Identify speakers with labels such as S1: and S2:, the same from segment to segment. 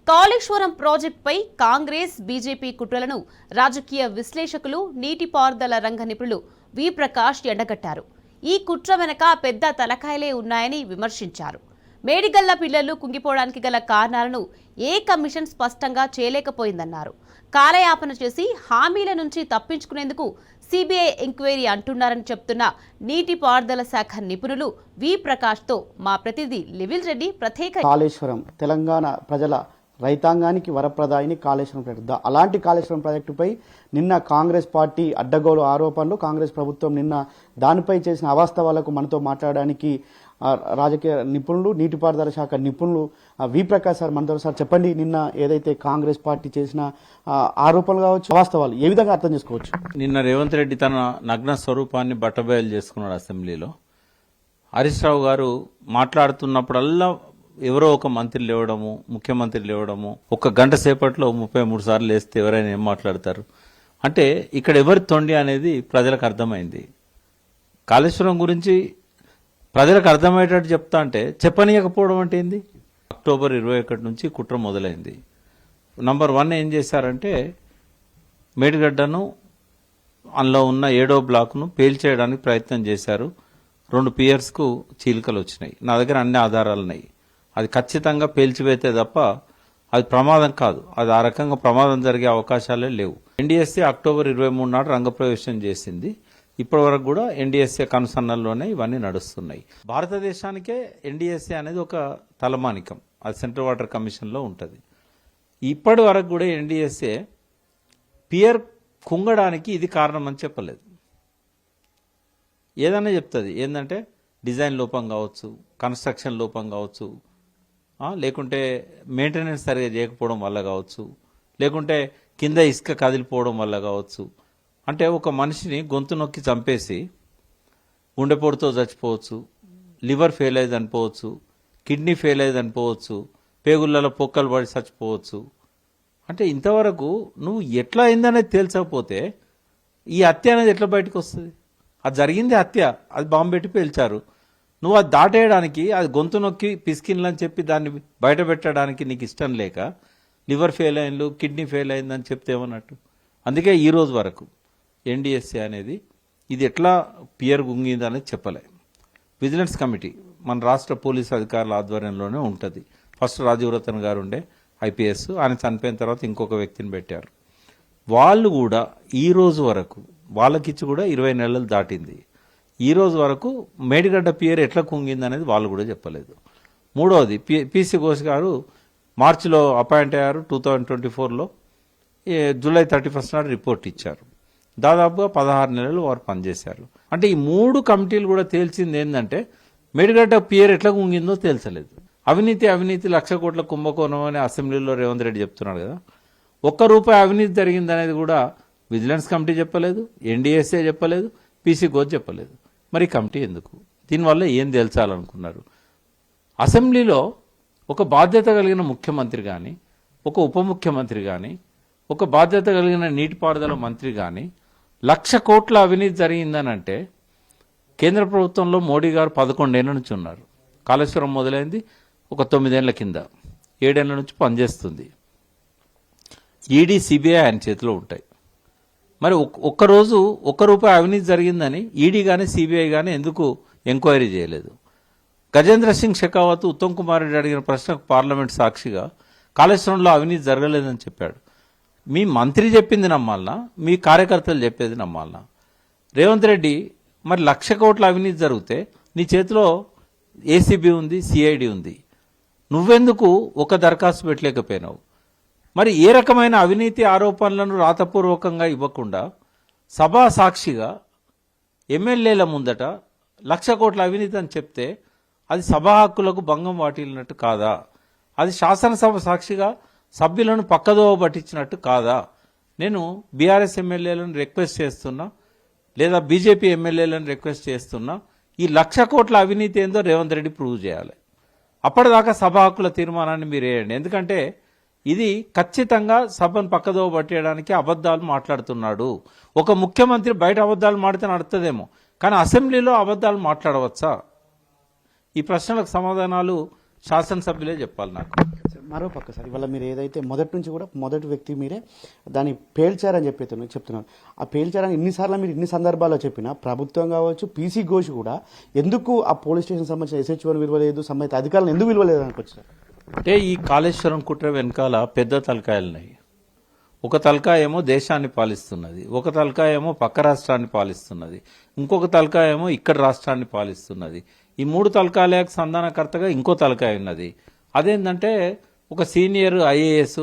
S1: కాళేశ్వరం ప్రాజెక్టుపై కాంగ్రెస్ బీజేపీ కుట్రలను రాజకీయ విశ్లేషకులు నీటిపారుదల రంగ నిపుణులు వి ప్రకాష్ ఎండగట్టారు. ఈ కుట్ర వెనక పెద్ద తలకాయలే ఉన్నాయని విమర్శించారు. మేడిగల్ల పిల్లలు కుంగిపోవడానికి గల కారణాలను ఏ కమిషన్ స్పష్టంగా చేయలేకపోయిందన్నారు. కాలయాపన చేసి హామీల నుంచి తప్పించుకునేందుకు సిబిఐ ఎంక్వైరీ అంటున్నారని చెప్తున్న నీటిపారుదల శాఖ నిపుణులు వి ప్రకాష్తో మా ప్రతినిధి లివిల్ రెడ్డి ప్రత్యేక.
S2: కాళేశ్వరం తెలంగాణ ప్రజల రైతాంగానికి వరప్రదాయిని కాళేశ్వరం ప్రాజెక్టు. అలాంటి కాళేశ్వరం ప్రాజెక్టుపై నిన్న కాంగ్రెస్ పార్టీ అడ్డగోలు ఆరోపణలు, కాంగ్రెస్ ప్రభుత్వం నిన్న దానిపై చేసిన అవాస్తవాలకు మనతో మాట్లాడడానికి రాజకీయ నిపుణులు, నీటిపారుదల శాఖ నిపుణులు వి ప్రకాష్ సార్ మనతో. సార్ చెప్పండి, నిన్న ఏదైతే కాంగ్రెస్ పార్టీ చేసిన ఆరోపణలు కావచ్చు, అవాస్తవాలు ఏ విధంగా అర్థం చేసుకోవచ్చు?
S3: నిన్న రేవంత్ రెడ్డి తన నగ్న స్వరూపాన్ని బట్టబయలు చేసుకున్నాడు అసెంబ్లీలో. హరీష్ రావు గారు మాట్లాడుతున్నప్పుడల్లా ఎవరో ఒక మంత్రి లేవడము, ముఖ్యమంత్రి లేవడము, ఒక గంట సేపట్లో 33 సార్లు లేస్తే ఎవరైనా ఏం మాట్లాడతారు అంటే ఇక్కడ ఎవరి తొండి అనేది ప్రజలకు అర్థమైంది. కాళేశ్వరం గురించి ప్రజలకు అర్థమయ్యేటట్టు చెప్తా అంటే చెప్పనీయకపోవడం అంటే ఏంది? అక్టోబర్ 21 నుంచి కుట్ర మొదలైంది. నంబర్ 1 ఏం చేశారంటే మేడిగడ్డను, అందులో ఉన్న 7వ బ్లాక్ను పేల్చేయడానికి ప్రయత్నం చేశారు. 2 పియర్స్కు చీలికలు వచ్చినాయి. నా దగ్గర అన్ని ఆధారాలు ఉన్నాయి. అది ఖచ్చితంగా పేల్చివేతే తప్ప అది ప్రమాదం కాదు. అది ఆ రకంగా ప్రమాదం జరిగే అవకాశాలే లేవు. ఎన్డీఎస్ఏ అక్టోబర్ 23 నాడు రంగప్రవేశం చేసింది. ఇప్పటి వరకు కూడా ఎన్డీఎస్ఏ కనుసన్నల్లోనే ఇవన్నీ నడుస్తున్నాయి. భారతదేశానికే ఎన్డీఎస్ఏ అనేది ఒక తలమానికం. అది సెంట్రల్ వాటర్ కమిషన్లో ఉంటుంది. ఇప్పటి వరకు కూడా ఎన్డీఎస్ఏ పియర్ కుంగడానికి ఇది కారణం అని చెప్పలేదు. ఏదన్నా చెప్తుంది. ఏంటంటే డిజైన్ లోపం కావచ్చు, కన్స్ట్రక్షన్ లోపం కావచ్చు, లేకుంటే మెయింటెనెన్స్ సరిగా చేయకపోవడం వల్ల కావచ్చు, లేకుంటే కింద ఇసుక కదిలిపోవడం వల్ల కావచ్చు. అంటే ఒక మనిషిని గొంతు నొక్కి చంపేసి గుండెపోటుతో చచ్చిపోవచ్చు, లివర్ ఫెయిల్ అయ్యి చనిపోవచ్చు, కిడ్నీ ఫెయిల్ అయ్యి చనిపోవచ్చు, పేగుళ్ళలో పొక్కలు పడి చచ్చిపోవచ్చు. అంటే ఇంతవరకు నువ్వు ఎట్లా అయిందనేది తేల్చకపోతే ఈ హత్య అనేది ఎట్లా బయటకు వస్తుంది? అది జరిగింది హత్య, అది బాంబు పెట్టి పేల్చారు. నువ్వు అది దాటేయడానికి, అది గొంతు నొక్కి పిసికిన్లని చెప్పి దాన్ని బయట పెట్టడానికి నీకు ఇష్టం లేక లివర్ ఫెయిల్ అయిండు, కిడ్నీ ఫెయిల్ అయిందని చెప్తే ఏమన్నట్టు? అందుకే ఈ రోజు వరకు ఎన్డీఎస్ఏ అనేది ఇది ఎట్లా పియర్ గుంగింది అనేది చెప్పలే. విజిలెన్స్ కమిటీ మన రాష్ట్ర పోలీసు అధికారుల ఆధ్వర్యంలోనే ఉంటుంది. ఫస్ట్ రాజీవ్ రతన్ గారు ఉండే ఐపీఎస్, ఆయన చనిపోయిన తర్వాత ఇంకొక వ్యక్తిని పెట్టారు. వాళ్ళు కూడా ఈ రోజు వరకు, వాళ్ళకిచ్చి కూడా 20 నెలలు దాటింది. ఈ రోజు వరకు మేడిగడ్డ పియర్ ఎట్లా కుంగింది అనేది వాళ్ళు కూడా చెప్పలేదు. మూడవది, పీసీ ఘోష్ గారు మార్చిలో అపాయింట్ అయ్యారు. 2024లో జూలై 31 నాడు రిపోర్ట్ ఇచ్చారు. దాదాపుగా 16 నెలలు వారు పనిచేశారు. అంటే ఈ 3 కమిటీలు కూడా తేల్చింది ఏంటంటే మేడిగడ్డ పియర్ ఎట్లా కుంగిందో తేల్చలేదు. అవినీతి 1,00,00,000 కోట్ల కుంభకోణం అని అసెంబ్లీలో రేవంత్ రెడ్డి చెప్తున్నాడు కదా. ₹1 అవినీతి జరిగిందనేది కూడా విజిలెన్స్ కమిటీ చెప్పలేదు, ఎన్డీఎస్ఏ చెప్పలేదు, పీసీ ఘోష్ చెప్పలేదు. మరి కమిటీ ఎందుకు? దీనివల్ల ఏం తేల్చాలనుకున్నారు? అసెంబ్లీలో ఒక బాధ్యత కలిగిన ముఖ్యమంత్రి కానీ, ఒక ఉప ముఖ్యమంత్రి కానీ, ఒక బాధ్యత కలిగిన నీటిపారుదల మంత్రి కానీ 1,00,000 కోట్ల అవినీతి జరిగిందని అంటే, కేంద్ర ప్రభుత్వంలో మోడీ గారు 11 ఏళ్ల నుంచి ఉన్నారు. కాళేశ్వరం మొదలైంది ఒక 9 ఏళ్ల కింద, 7 ఏళ్ల నుంచి పనిచేస్తుంది. ఈడీ, సిబిఐ ఆయన చేతిలో ఉంటాయి. మరి ఒక్కరోజు ₹1 అవినీతి జరిగిందని ఈడీ కానీ సిబిఐ కానీ ఎందుకు ఎంక్వైరీ చేయలేదు? గజేంద్ర సింగ్ షెకావత్ ఉత్తమ్ కుమార్ రెడ్డి అడిగిన ప్రశ్నకు పార్లమెంట్ సాక్షిగా కాళేశ్వరంలో అవినీతి జరగలేదని చెప్పాడు. మీ మంత్రి చెప్పింది నమ్మాలనా, మీ కార్యకర్తలు చెప్పేది నమ్మాలనా? రేవంత్ రెడ్డి మరి 1,00,000 కోట్ల అవినీతి జరిగితే నీ చేతిలో ఏసీబీ ఉంది, సిఐడి ఉంది, నువ్వెందుకు ఒక దరఖాస్తు పెట్టలేకపోయినావు? మరి ఏ రకమైన అవినీతి ఆరోపణలను రాతపూర్వకంగా ఇవ్వకుండా సభా సాక్షిగా ఎమ్మెల్యేల ముందట 1,00,000 కోట్ల అవినీతి అని చెప్తే అది సభా హక్కులకు భంగం వాటిల్లినట్టు కాదా? అది శాసనసభ సాక్షిగా సభ్యులను పక్కదోవ పట్టించినట్టు కాదా? నేను బీఆర్ఎస్ ఎమ్మెల్యేలను రిక్వెస్ట్ చేస్తున్నా, లేదా బీజేపీ ఎమ్మెల్యేలను రిక్వెస్ట్ చేస్తున్నా, ఈ 1,00,000 కోట్ల అవినీతి ఏందో రేవంత్ రెడ్డి ప్రూవ్ చేయాలి. అప్పటిదాకా సభా హక్కుల తీర్మానాన్ని మీరు వేయండి. ఎందుకంటే ఇది ఖచ్చితంగా సభను పక్కదోవ పట్టేయడానికి అబద్ధాలు మాట్లాడుతున్నాడు. ఒక ముఖ్యమంత్రి బయట అబద్ధాలు మాడితే నడుతుందేమో, కానీ అసెంబ్లీలో అబద్ధాలు మాట్లాడవచ్చా? ఈ ప్రశ్నలకు సమాధానాలు శాసనసభ్యులే చెప్పాలి నాకు.
S2: మరో పక్క సార్ ఇవాళ మీరు ఏదైతే మొదటి నుంచి కూడా మొదటి వ్యక్తి మీరే దాన్ని పేల్చారని చెప్తున్నారు. ఆ పేల్చారని ఇన్నిసార్లు మీరు ఇన్ని సందర్భాల్లో చెప్పినా ప్రభుత్వం కావచ్చు పీసీ ఘోష్ కూడా ఎందుకు ఆ పోలీస్ స్టేషన్ సంబంధించిన SHO విలువలేదు, సంబంధిత అధికారులను ఎందుకు విలువలేదు అనుకొచ్చారు?
S3: అంటే ఈ కాళేశ్వరం కుట్ర వెనకాల పెద్ద తలకాయలున్నాయి. ఒక తలకాయ ఏమో దేశాన్ని పాలిస్తున్నది, ఒక తలకాయ ఏమో పక్క రాష్ట్రాన్ని పాలిస్తున్నది, ఇంకొక తలకాయ ఏమో ఇక్కడ రాష్ట్రాన్ని పాలిస్తున్నది. ఈ మూడు తలకాయలకు సంధానకర్తగా ఇంకో తలకాయ ఉన్నది. అదేంటంటే ఒక సీనియర్ IAS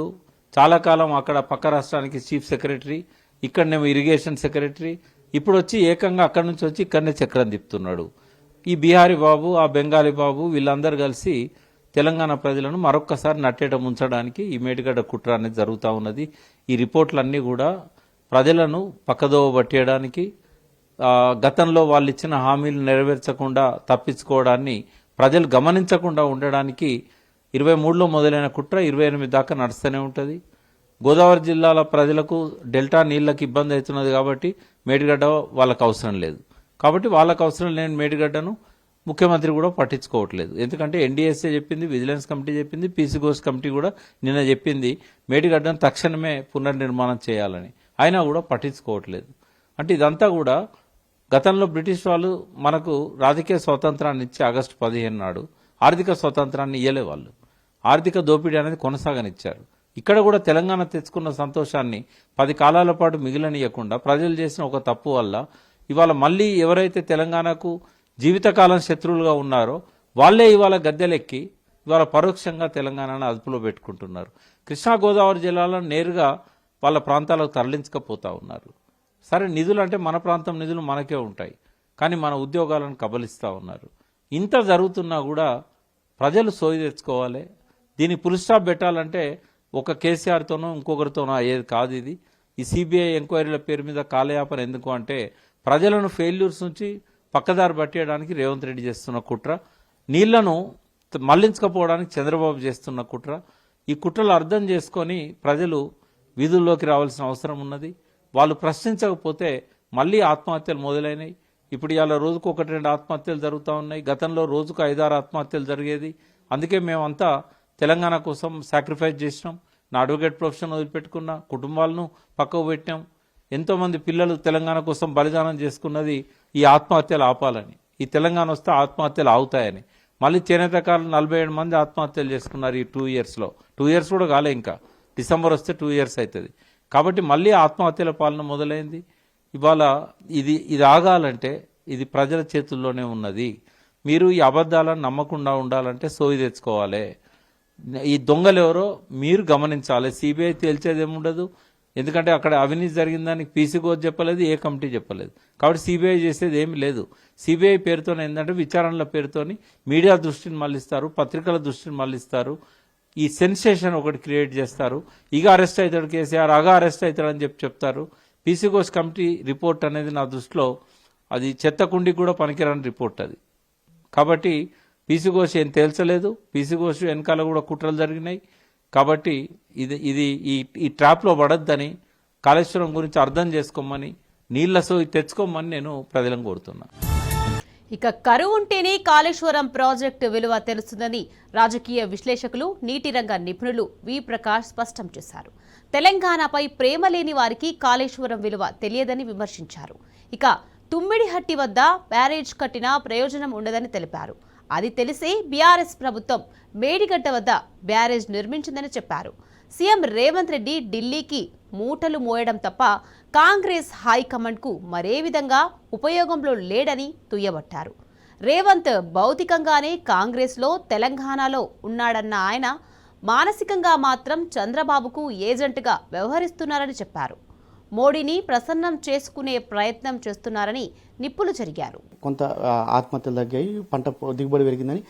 S3: చాలా కాలం అక్కడ పక్క రాష్ట్రానికి చీఫ్ సెక్రటరీ, ఇక్కడనేమో ఇరిగేషన్ సెక్రటరీ, ఇప్పుడు వచ్చి ఏకంగా అక్కడి నుంచి వచ్చి ఇక్కడనే చక్రం తిప్పుతున్నాడు. ఈ బీహారీ బాబు, ఆ బెంగాలీ బాబు వీళ్ళందరూ కలిసి తెలంగాణ ప్రజలను మరొక్కసారి నట్టేట ముంచడానికి ఈ మేడిగడ్డ కుట్ర అనేది జరుగుతూ ఉన్నది. ఈ రిపోర్ట్లన్నీ కూడా ప్రజలను పక్కదోవ పట్టేయడానికి, గతంలో వాళ్ళు ఇచ్చిన హామీలు నెరవేర్చకుండా తప్పించుకోవడాన్ని ప్రజలు గమనించకుండా ఉండడానికి 23లో మొదలైన కుట్ర 28 దాకా నడుస్తూనే ఉంటుంది. గోదావరి జిల్లాల ప్రజలకు డెల్టా నీళ్లకు ఇబ్బంది అవుతున్నది కాబట్టి మేడిగడ్డ వాళ్ళకు అవసరం లేదు. కాబట్టి వాళ్ళకు అవసరం లేని మేడిగడ్డను ముఖ్యమంత్రి కూడా పట్టించుకోవట్లేదు. ఎందుకంటే NDSA చెప్పింది, విజిలెన్స్ కమిటీ చెప్పింది, పీసీ ఘోష్ కమిటీ కూడా నిన్న చెప్పింది మేడిగడ్డను తక్షణమే పునర్నిర్మాణం చేయాలని. అయినా కూడా పట్టించుకోవట్లేదు. అంటే ఇదంతా కూడా గతంలో బ్రిటిష్ వాళ్ళు మనకు రాజకీయ స్వాతంత్రాన్ని ఇచ్చి ఆగస్టు 15 నాడు ఆర్థిక స్వాతంత్రాన్ని ఇయ్యలే. వాళ్ళు ఆర్థిక దోపిడీ అనేది కొనసాగనిచ్చారు. ఇక్కడ కూడా తెలంగాణ తెచ్చుకున్న సంతోషాన్ని 10 కాలాల పాటు మిగిలనియకుండా ప్రజలు చేసిన ఒక తప్పు వల్ల ఇవాళ మళ్ళీ ఎవరైతే తెలంగాణకు జీవితకాలం శత్రువులుగా ఉన్నారో వాళ్ళే ఇవాళ గద్దెలెక్కి ఇవాళ పరోక్షంగా తెలంగాణను అదుపులో పెట్టుకుంటున్నారు. కృష్ణా గోదావరి జిల్లాలను నేరుగా వాళ్ళ ప్రాంతాలకు తరలించకపోతా ఉన్నారు. సరే, నిధులు అంటే మన ప్రాంతం నిధులు మనకే ఉంటాయి, కానీ మన ఉద్యోగాలను కబలిస్తూ ఉన్నారు. ఇంత జరుగుతున్నా కూడా ప్రజలు సోయి తెచ్చుకోవాలి. దీన్ని ఫుల్ స్టాప్ పెట్టాలంటే ఒక కేసీఆర్తోనో ఇంకొకరితోనో అయ్యేది కాదు. ఇది ఈ CBI ఎంక్వైరీల పేరు మీద కాలయాపన ఎందుకు అంటే ప్రజలను ఫెయిల్యూర్స్ నుంచి పక్కదారి పట్టేయడానికి రేవంత్ రెడ్డి చేస్తున్న కుట్ర, నీళ్లను మళ్లించకపోవడానికి చంద్రబాబు చేస్తున్న కుట్ర. ఈ కుట్రలు అర్థం చేసుకొని ప్రజలు వీధుల్లోకి రావాల్సిన అవసరం ఉన్నది. వాళ్ళు ప్రశ్నించకపోతే మళ్ళీ ఆత్మహత్యలు మొదలైనవి. ఇప్పుడు ఇవాళ రోజుకు 1-2 ఆత్మహత్యలు జరుగుతూ ఉన్నాయి. గతంలో రోజుకు 5-6 ఆత్మహత్యలు జరిగేది. అందుకే మేమంతా తెలంగాణ కోసం సాక్రిఫైస్ చేసినాం. నా అడ్వకేట్ ప్రొఫెషన్ వదిలిపెట్టుకున్నా, కుటుంబాలను పక్కకు పెట్టాం. ఎంతోమంది పిల్లలు తెలంగాణ కోసం బలిదానం చేసుకున్నది ఈ ఆత్మహత్యలు ఆపాలని. ఈ తెలంగాణ వస్తే ఆత్మహత్యలు ఆగుతాయని. మళ్ళీ చేనేతకారులు 47 మంది ఆత్మహత్యలు చేసుకున్నారు ఈ 2 ఇయర్స్లో. 2 ఇయర్స్ కూడా కాలే, ఇంకా డిసెంబర్ వస్తే 2 ఇయర్స్ అవుతుంది. కాబట్టి మళ్ళీ ఆత్మహత్యల పాలన మొదలైంది. ఇవాళ ఇది ఆగాలంటే ఇది ప్రజల చేతుల్లోనే ఉన్నది. మీరు ఈ అబద్ధాలను నమ్మకుండా ఉండాలంటే సోయి తెచ్చుకోవాలి. ఈ దొంగలు ఎవరో మీరు గమనించాలి. CBI తేల్చేదేముండదు. ఎందుకంటే అక్కడ అవినీతి జరిగిందని పీసీ ఘోష్ చెప్పలేదు, ఏ కమిటీ చెప్పలేదు. కాబట్టి CBI చేసేది ఏమి లేదు. CBI పేరుతో ఏంటంటే విచారణల పేరుతోని మీడియా దృష్టిని మళ్లిస్తారు, పత్రికల దృష్టిని మళ్లిస్తారు. ఈ సెన్సేషన్ ఒకటి క్రియేట్ చేస్తారు. ఇక అరెస్ట్ అవుతాడు కేసీఆర్, అగా అరెస్ట్ అవుతాడని చెప్తారు. పీసీ ఘోష్ కమిటీ రిపోర్ట్ అనేది నా దృష్టిలో అది చెత్తకుండి కూడా పనికిరాని రిపోర్ట్ అది. కాబట్టి పీసీ ఘోష్ ఏం తేల్చలేదు. పీసీ ఘోష్ వెనకాల కూడా కుట్రలు జరిగినాయి. కాబట్టి ఇది ఈ ట్రాప్లో పడద్దని, కాళేశ్వరం గురించి అర్థం చేసుకోమని, నీళ్ల సోయి తెచ్చుకోమని నేను ప్రజలను కోరుతున్నా.
S1: ఇక కరువు ఉంటేనే కాళేశ్వరం ప్రాజెక్టు విలువ తెలుస్తుందని రాజకీయ విశ్లేషకులు, నీటి రంగ నిపుణులు వి ప్రకాష్ స్పష్టం చేశారు. తెలంగాణపై ప్రేమ లేని వారికి కాళేశ్వరం విలువ తెలియదని విమర్శించారు. ఇక తుమ్మిడిహట్టి వద్ద బ్యారేజ్ కట్టినా ప్రయోజనం ఉండదని తెలిపారు. అది తెలిసే బీఆర్ఎస్ ప్రభుత్వం మేడిగడ్డ వద్ద బ్యారేజ్ నిర్మించిందని చెప్పారు. సీఎం రేవంత్ రెడ్డి ఢిల్లీకి మూటలు మోయడం తప్ప కాంగ్రెస్ హైకమాండ్కు మరే విధంగా ఉపయోగంలో లేడని దుయ్యబట్టారు. రేవంత్ భౌతికంగానే కాంగ్రెస్లో, తెలంగాణలో ఉన్నాడన్న ఆయన మానసికంగా మాత్రం చంద్రబాబుకు ఏజెంట్గా వ్యవహరిస్తున్నారని చెప్పారు. మోడీని ప్రసన్నం చేసుకునే ప్రయత్నం చేస్తున్నారని నిప్పులు చెరిగారు.
S2: కొంత ఆత్మహత్యలు తగ్గాయి, పంట దిగుబడి పెరిగిందని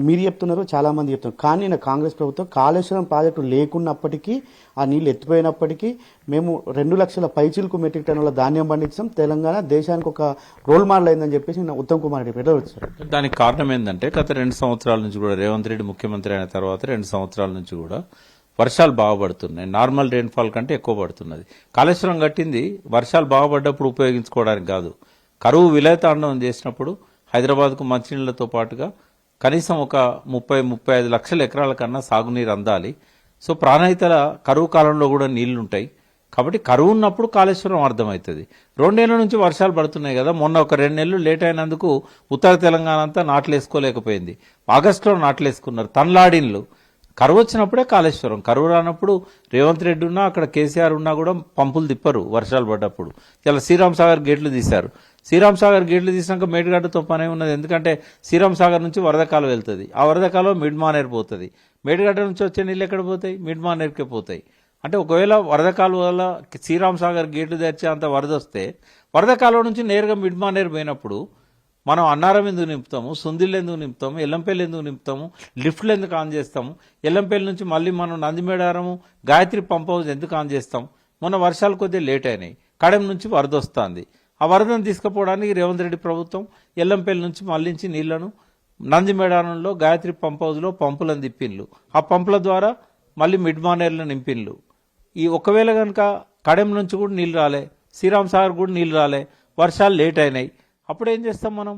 S2: మీరు చెప్తున్నారు, చాలా మంది చెప్తున్నారు. కానీ నా కాంగ్రెస్ ప్రభుత్వం కాళేశ్వరం ప్రాజెక్టు లేకున్నప్పటికీ, ఆ నీళ్ళు ఎత్తిపోయినప్పటికీ మేము 2 లక్షల పైచిలకు మెట్రిక్ టన్నుల ధాన్యం పండించాం. తెలంగాణ దేశానికి ఒక రోల్ మోడల్ అయిందని చెప్పేసి నిన్న ఉత్తమ్ కుమార్ రెడ్డి పేరు వచ్చారు.
S3: దానికి కారణం ఏంటంటే గత 2 సంవత్సరాల నుంచి కూడా రేవంత్ రెడ్డి ముఖ్యమంత్రి అయిన తర్వాత 2 సంవత్సరాల నుంచి కూడా వర్షాలు బాగా పడుతున్నాయి. నార్మల్ రెయిన్ఫాల్ కంటే ఎక్కువ పడుతున్నది. కాళేశ్వరం కట్టింది వర్షాలు బాగా పడ్డప్పుడు ఉపయోగించుకోవడానికి కాదు, కరువు విలయతాండవం చేసినప్పుడు హైదరాబాద్కు మంచినీళ్లతో పాటుగా కనీసం ఒక 30-35 లక్షల ఎకరాల కన్నా సాగునీరు అందాలి. సో ప్రాణహితల కరువు కాలంలో కూడా నీళ్లుంటాయి. కాబట్టి కరువు ఉన్నప్పుడు కాళేశ్వరం అర్థమవుతుంది. 2 నెలల నుంచి వర్షాలు పడుతున్నాయి కదా, మొన్న ఒక 2 నెలలు లేట్ అయినందుకు ఉత్తర తెలంగాణ అంతా నాట్లేసుకోలేకపోయింది. ఆగస్టులో నాట్లేసుకున్నారు తన్లాడిన్లు. కరువు వచ్చినప్పుడే కాళేశ్వరం, కరువు రానప్పుడు రేవంత్ రెడ్డి ఉన్నా అక్కడ కేసీఆర్ ఉన్నా కూడా పంపులు తిప్పరు వర్షాలు పడ్డప్పుడు. ఇలా శ్రీరామ్ సాగర్ గేట్లు తీశారు. శ్రీరామ్ సాగర్ గేట్లు తీసినాక మేడిగడ్డతో పనే ఉన్నది. ఎందుకంటే శ్రీరామ్ సాగర్ నుంచి వరద కాలువ వెళ్తుంది, ఆ వరద కాలువ మిడ్ మానేర్ పోతుంది. మేడిగడ్డ నుంచి వచ్చే నీళ్ళు ఎక్కడ పోతాయి? మిడ్ మానేర్కే పోతాయి. అంటే ఒకవేళ వరద కాలువ వల్ల శ్రీరామ్ సాగర్ గేట్లు తెరిచే అంత వరద వస్తే వరద కాలువ నుంచి నేరుగా మిడ్ మానేర్ పోయినప్పుడు మనం అన్నారం ఎందుకు నింపుతాము, సుందిళ్ళు ఎందుకు నింపుతాము, ఎల్లంపల్లి ఎందుకు నింపుతాము, లిఫ్ట్లు ఎందుకు ఆన్ చేస్తాము, ఎల్లంపల్లి నుంచి మళ్ళీ మనం నందిమేడారము గాయత్రి పంప్ హౌస్ ఎందుకు ఆన్ చేస్తాం? మొన్న వర్షాలు కొద్దిగా లేట్ అయినాయి, కడెం నుంచి వరద వస్తుంది. ఆ వరదను తీసుకుపోవడానికి రేవంత్ రెడ్డి ప్రభుత్వం ఎల్లంపల్లి నుంచి మళ్లించి నీళ్లను నందిమేడారంలో గాయత్రి పంప్ హౌస్లో పంపులను తిప్పిన్లు. ఆ పంపుల ద్వారా మళ్ళీ మిడ్ మానేర్లో నింపిన్లు. ఈ ఒకవేళ కనుక కడెం నుంచి కూడా నీళ్ళు రాలే, శ్రీరామ్ సాగర్ కూడా నీళ్ళు రాలే, వర్షాలు లేట్ అయినాయి, అప్పుడు ఏం చేస్తాం? మనం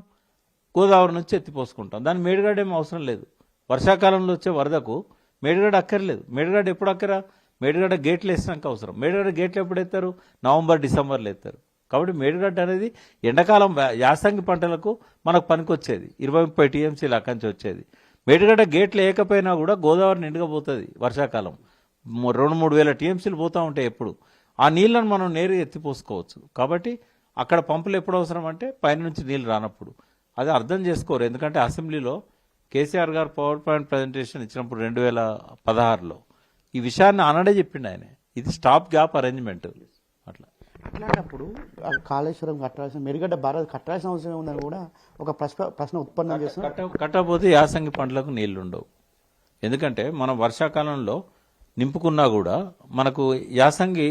S3: గోదావరి నుంచి ఎత్తిపోసుకుంటాం. దాని మేడిగడ్డ ఏం అవసరం లేదు. వర్షాకాలంలో వచ్చే వరదకు మేడిగడ్డ అక్కర్లేదు. మేడిగడ్డ ఎప్పుడు అక్కరా? మేడిగడ్డ గేట్లు వేసినాక అవసరం. మేడిగడ్డ గేట్లు ఎప్పుడు ఎత్తారు? నవంబర్ డిసెంబర్లో ఎత్తారు. కాబట్టి మేడిగడ్డ అనేది ఎండాకాలం యాసంగి పంటలకు మనకు పనికొచ్చేది. 20-30 టీఎంసీలు అక్కడి నుంచి వచ్చేది. మేడిగడ్డ గేట్లు వేయకపోయినా కూడా గోదావరి నిండుగా పోతుంది వర్షాకాలం. 2-3 వేల టీఎంసీలు పోతూ ఉంటాయి ఎప్పుడు. ఆ నీళ్లను మనం నేరుగా ఎత్తిపోసుకోవచ్చు. కాబట్టి అక్కడ పంపులు ఎప్పుడు అవసరం అంటే పైనుంచి నీళ్ళు రానప్పుడు. అది అర్థం చేసుకోరు. ఎందుకంటే అసెంబ్లీలో కేసీఆర్ గారు పవర్ పాయింట్ ప్రజెంటేషన్ ఇచ్చినప్పుడు 2016లో ఈ విషయాన్ని అనడే చెప్పిండు ఆయన. ఇది స్టాప్ గ్యాప్ అరేంజ్మెంట్. అట్లా
S2: అట్లాంటప్పుడు కాళేశ్వరం కట్టాల్సిన మెరుగడ్డ భారత్ కట్టాల్సిన అవసరం ఉందని కూడా ఒక ప్రశ్న ఉత్పన్నం చేస్తున్నారు.
S3: కట్టకపోతే యాసంగి పంటలకు నీళ్లు ఉండవు. ఎందుకంటే మనం వర్షాకాలంలో నింపుకున్నా కూడా మనకు యాసంగి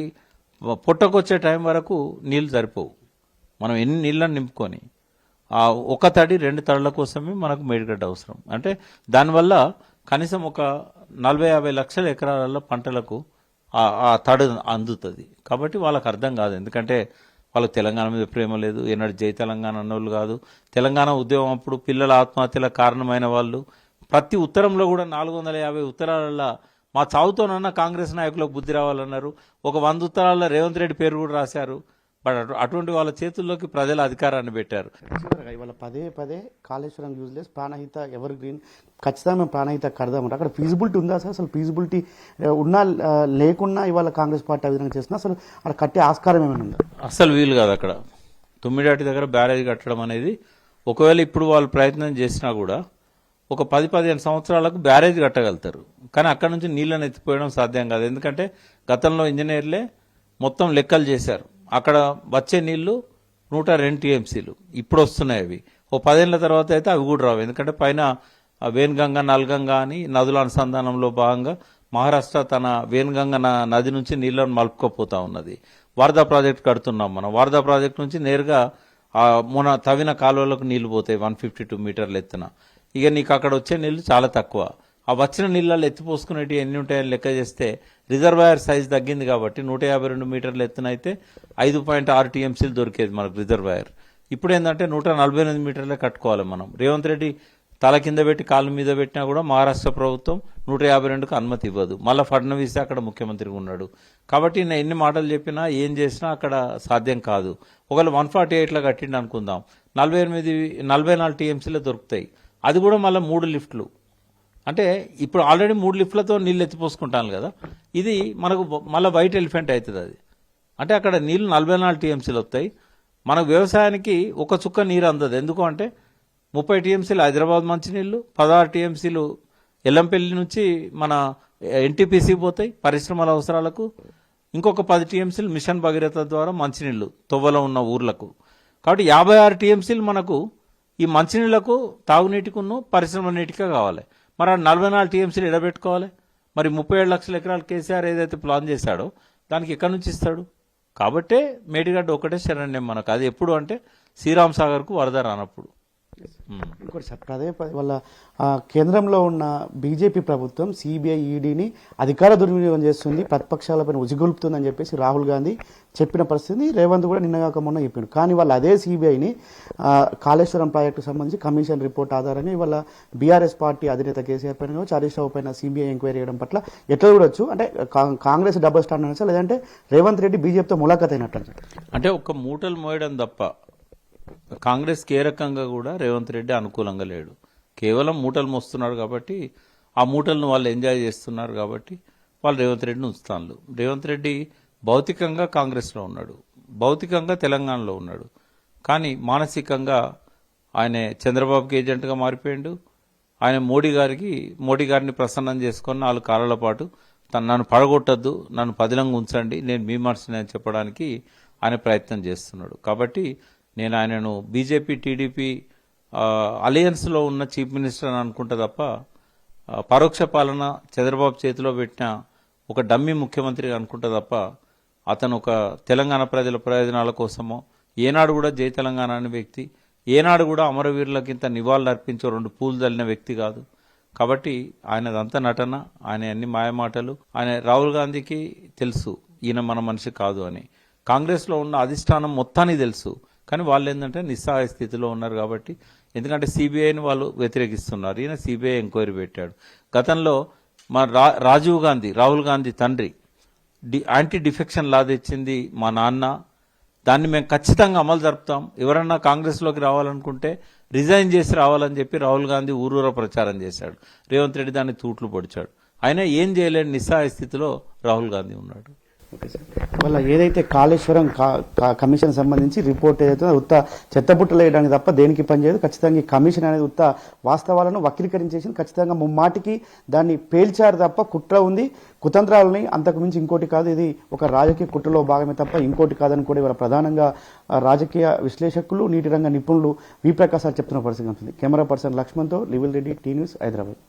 S3: పుట్టకొచ్చే టైం వరకు నీళ్లు సరిపోవు. మనం ఎన్ని నీళ్ళని నింపుకొని ఆ 1 తడి 2 తడుల కోసమే మనకు మేడిగడ్డ అవసరం. అంటే దానివల్ల కనీసం ఒక 40-50 లక్షల ఎకరాల పంటలకు ఆ తడి అందుతుంది. కాబట్టి వాళ్ళకి అర్థం కాదు. ఎందుకంటే వాళ్ళకి తెలంగాణ మీద ప్రేమ లేదు. ఏనాడు జై తెలంగాణ అన్నోళ్ళు కాదు. తెలంగాణ ఉద్యమం అప్పుడు పిల్లల ఆత్మహత్యలకు కారణమైన వాళ్ళు. ప్రతి ఉత్తరంలో కూడా 450 ఉత్తరాలలో మా చావుతోనన్నా కాంగ్రెస్ నాయకులకు బుద్ధి రావాలన్నారు. ఒక 100 ఉత్తరాల్లో రేవంత్ రెడ్డి పేరు కూడా రాశారు. బట్ అటువంటి వాళ్ళ చేతుల్లోకి ప్రజల అధికారాన్ని పెట్టారు.
S2: ఇవాళ పదే Kaleshwaram useless, Pranahita ever green, ఖచ్చితంగా మేము ప్రాణహిత కడదామంటే అక్కడ ఫీజిబిలిటీ ఉందా సార్? అసలు ఫీజిబిలిటీ ఉన్నా లేకున్నా ఇవాళ కాంగ్రెస్ పార్టీ ఆ విధంగా చేస్తున్నా అసలు అక్కడ కట్టే ఆస్కారం ఏమైనా ఉందా?
S3: అసలు వీలు కాదు. అక్కడ తుమ్మిడాటి దగ్గర బ్యారేజ్ కట్టడం అనేది ఒకవేళ ఇప్పుడు వాళ్ళు ప్రయత్నం చేసినా కూడా ఒక 10-15 సంవత్సరాలకు బ్యారేజ్ కట్టగలుగుతారు. కానీ అక్కడ నుంచి నీళ్ళని ఎత్తిపోయడం సాధ్యం కాదు. ఎందుకంటే గతంలో ఇంజనీర్లే మొత్తం లెక్కలు చేశారు. అక్కడ వచ్చే నీళ్లు 102 టీఎంసీలు ఇప్పుడు వస్తున్నాయి. అవి ఓ 10 ఏళ్ల తర్వాత అయితే అవి కూడా రావు. ఎందుకంటే పైన వేన్గంగా నల్గంగా అని నదుల అనుసంధానంలో భాగంగా మహారాష్ట్ర తన వేన్గంగా నది నుంచి నీళ్లను మలుపుకోపోతా ఉన్నది. వారదా ప్రాజెక్ట్ కడుతున్నాం మనం. వారదా ప్రాజెక్ట్ నుంచి నేరుగా మొన్న తవ్విన కాలువలకు నీళ్లు పోతాయి 152 మీటర్ల ఎత్తున. ఇక నీకు అక్కడ వచ్చే నీళ్లు చాలా తక్కువ. ఆ వచ్చిన నీళ్ళల్లో ఎత్తిపోసుకునేవి ఎన్ని ఉంటాయని లెక్క చేస్తే రిజర్వాయర్ సైజ్ తగ్గింది కాబట్టి 152 మీటర్ల ఎత్తున అయితే 5.6 టీఎంసీలు దొరికేది మనకు రిజర్వాయర్. ఇప్పుడు ఏంటంటే 148 మీటర్లే కట్టుకోవాలి మనం. రేవంత్ రెడ్డి తల కింద పెట్టి కాళ్ళ మీద పెట్టినా కూడా మహారాష్ట్ర ప్రభుత్వం 152కు అనుమతి ఇవ్వదు. మళ్ళీ ఫడ్నవీస్ అక్కడ ముఖ్యమంత్రిగా ఉన్నాడు. కాబట్టి నేను ఎన్ని మాటలు చెప్పినా ఏం చేసినా అక్కడ సాధ్యం కాదు. ఒకవేళ 148లో కట్టిండి అనుకుందాం, 44 టీఎంసీలో దొరుకుతాయి. అది కూడా మళ్ళీ 3 లిఫ్ట్లు. అంటే ఇప్పుడు ఆల్రెడీ 3 లిఫ్ట్లతో నీళ్ళు ఎత్తిపోసుకుంటాను కదా, ఇది మనకు మళ్ళీ వైట్ ఎలిఫెంట్ అవుతుంది. అది అంటే అక్కడ నీళ్లు 44 టీఎంసీలు వస్తాయి. మనకు వ్యవసాయానికి ఒక చుక్క నీరు అందదు. ఎందుకు అంటే 30 టీఎంసీలు హైదరాబాద్ మంచినీళ్ళు, 16 టీఎంసీలు ఎల్లంపల్లి నుంచి మన ఎన్టీపీసీ పోతాయి పరిశ్రమల అవసరాలకు, ఇంకొక 10 టీఎంసీలు మిషన్ భగీరథ ద్వారా మంచినీళ్ళు తొవ్వలో ఉన్న ఊర్లకు. కాబట్టి 56 టీఎంసీలు మనకు ఈ మంచినీళ్లకు తాగునీటికును పరిశ్రమ నీటిగా కావాలి. మరి 44 టీఎంసీలు ఎడబెట్టుకోవాలి. మరి 37 లక్షల ఎకరాలు కేసీఆర్ ఏదైతే ప్లాన్ చేశాడో దానికి ఎక్కడి నుంచి ఇస్తాడు? కాబట్టే మేడిగడ్డ ఒకటే శరణ్యం మనకు. అది ఎప్పుడు అంటే శ్రీరామ్ సాగర్కు వరద రానప్పుడు.
S2: ఇంకోటి సార్ పదే పదే వాళ్ళ కేంద్రంలో ఉన్న బీజేపీ ప్రభుత్వం సిబిఐ ఈడీని అధికార దుర్వినియోగం చేస్తుంది, ప్రతిపక్షాలపైన ఉసిగొల్పుతుందని చెప్పేసి రాహుల్ గాంధీ చెప్పిన పరిస్థితి రేవంత్ కూడా నిన్నగాక మొన్న చెప్పాడు. కానీ వాళ్ళు అదే సిబిఐని కాళేశ్వరం ప్రాజెక్టుకు సంబంధించి కమిషన్ రిపోర్ట్ ఆధారంగా ఇవాళ బీఆర్ఎస్ పార్టీ అధినేత కేసీఆర్ పైన కావచ్చు, హరీష్ రావు పైన సిబిఐ ఎంక్వైరీ చేయడం పట్ల ఎట్లా చూడొచ్చు? అంటే కాంగ్రెస్ డబుల్ స్టాండ్ అనొచ్చా, లేదంటే రేవంత్ రెడ్డి బీజేపీతో ములాఖత్ అయినట్టు?
S3: అంటే ఒక మూటలు మోయడం తప్ప కాంగ్రెస్కి ఏ రకంగా కూడా రేవంత్ రెడ్డి అనుకూలంగా లేడు. కేవలం మూటలు మోస్తున్నాడు కాబట్టి, ఆ మూటలను వాళ్ళు ఎంజాయ్ చేస్తున్నారు కాబట్టి వాళ్ళు రేవంత్ రెడ్డిని ఉంచుతాను. రేవంత్ రెడ్డి భౌతికంగా కాంగ్రెస్లో ఉన్నాడు, భౌతికంగా తెలంగాణలో ఉన్నాడు, కానీ మానసికంగా ఆయన చంద్రబాబుకి ఏజెంట్గా మారిపోయాడు. ఆయన మోడీ గారిని ప్రసన్నం చేసుకొని 4 కాలాల పాటు నన్ను పడగొట్టద్దు, నన్ను పదిలంగా ఉంచండి, నేను మీ మనిషిని అని చెప్పడానికి ఆయన ప్రయత్నం చేస్తున్నాడు. కాబట్టి నేను ఆయనను బీజేపీ టీడీపీ అలయన్స్లో ఉన్న చీఫ్ మినిస్టర్ అని అనుకుంటా తప్ప పరోక్ష పాలన చంద్రబాబు చేతిలో పెట్టిన ఒక డమ్మీ ముఖ్యమంత్రి అనుకుంటా తప్ప అతను ఒక తెలంగాణ ప్రజల ప్రయోజనాల కోసమో, ఏనాడు కూడా జై తెలంగాణ అనే వ్యక్తి, ఏనాడు కూడా అమరవీరులకి ఇంత నివాళులు అర్పించో 2 పూలు చల్లిన వ్యక్తి కాదు. కాబట్టి ఆయనదంతా నటన, ఆయన అన్ని మాయమాటలు. ఆయన రాహుల్ గాంధీకి తెలుసు ఈయన మన మనిషి కాదు అని, కాంగ్రెస్లో ఉన్న అధిష్టానం మొత్తానికి తెలుసు. కానీ వాళ్ళు ఏంటంటే నిస్సహాయ స్థితిలో ఉన్నారు. కాబట్టి ఎందుకంటే సిబిఐని వాళ్ళు వ్యతిరేకిస్తున్నారు, ఈయన సిబిఐ ఎంక్వైరీ పెట్టాడు. గతంలో మా రాహుల్ గాంధీ తండ్రి యాంటీ డిఫెక్షన్ లా తెచ్చింది మా నాన్న, దాన్ని మేము ఖచ్చితంగా అమలు జరుపుతాం, ఎవరన్నా కాంగ్రెస్లోకి రావాలనుకుంటే రిజైన్ చేసి రావాలని చెప్పి రాహుల్ గాంధీ ఊరూరా ప్రచారం చేశాడు. రేవంత్ రెడ్డి దాన్ని తూట్లు పొడిచాడు. అయినా ఏం చేయలేని నిస్సహాయ స్థితిలో రాహుల్ గాంధీ ఉన్నాడు.
S2: వాళ్ళ ఏదైతే కాళేశ్వరం కమిషన్ సంబంధించి రిపోర్ట్ ఏదైతే ఉత్త చెత్తబుట్టలు వేయడానికి తప్ప దేనికి పనిచేయదు. ఖచ్చితంగా ఈ కమిషన్ అనేది ఉత్త వాస్తవాలను వక్రీకరించేసి ఖచ్చితంగా ముమ్మాటికి దాన్ని పేల్చారు తప్ప కుట్ర ఉంది, కుతంత్రాలని అంతకు మించి ఇంకోటి కాదు, ఇది ఒక రాజకీయ కుట్రలో భాగమే తప్ప ఇంకోటి కాదని కూడా ఇవాళ ప్రధానంగా రాజకీయ విశ్లేషకులు, నీటి రంగ నిపుణులు వి ప్రకాశ్ చెప్తున్న పరిస్థితి ఉంటుంది. కెమెరా పర్సన్ లక్ష్మణ్తో లివిల్ రెడ్డి, టీ న్యూస్, హైదరాబాద్.